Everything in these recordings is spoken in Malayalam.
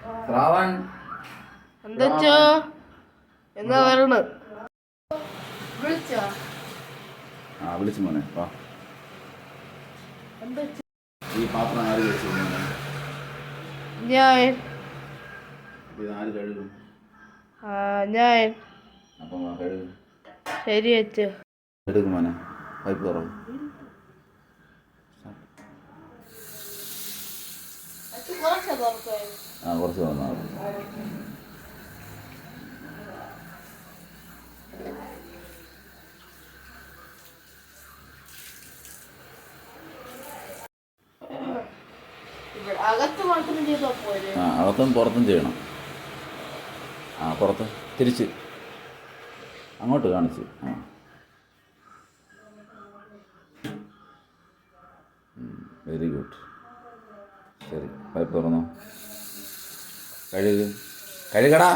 ശ്രാവൺ എന്താ എന്നാ വരണ വിളിച്ചോ? ആ വിളിച്ചു മോനെ. വാ. ഈ പാത്രം ആര് കഴിച്ചു? ഞാൻ. ഇത് ആര് കഴുകും? ഞാൻ. അപ്പം കഴുകും. ശരി അച്ഛ. എടുക്കും മോനെ. പൈപ്പ് തുറക്കും. ആ കുറച്ച് തന്നാൽ മതി. ആ അകത്തും പുറത്തും ചെയ്യണം. ആ പുറത്ത് തിരിച്ച് അങ്ങോട്ട് കാണിച്ച്. ആ വെരി ഗുഡ്. ശരി പൈപ്പ് തുറന്നോ. കഴുകടാ.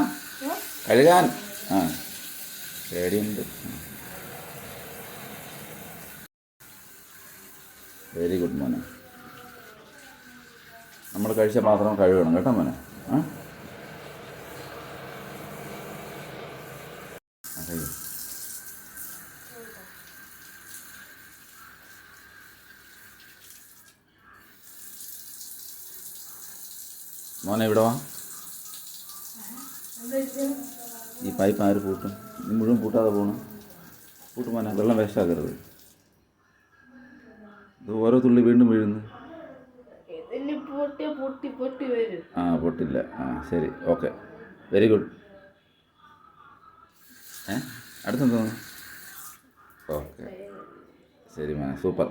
കഴുകാൻ. ആ പേടിയുണ്ട്. വെരി ഗുഡ് മോനെ. നമ്മൾ കഴിച്ച പാത്രം കഴുകണം കേട്ടോ മോനെ. ആ മോനെ ഇവിടെ വാ. ഈ പൈപ്പ് ആര് പൂട്ടും? നീ മുഴുവൻ പൂട്ടാതെ പോകണം. പൂട്ടും മോനെ. വെള്ളം വേസ്റ്റാക്കരുത്. ഇത് ഓരോ തുള്ളി വീണ്ടും വീഴുന്നു. ആ പൊട്ടില്ല. ആ ശരി ഓക്കെ. Very good. അടുത്തെന്തോന്നു? ഓക്കെ ശരി മോനെ. സൂപ്പർ.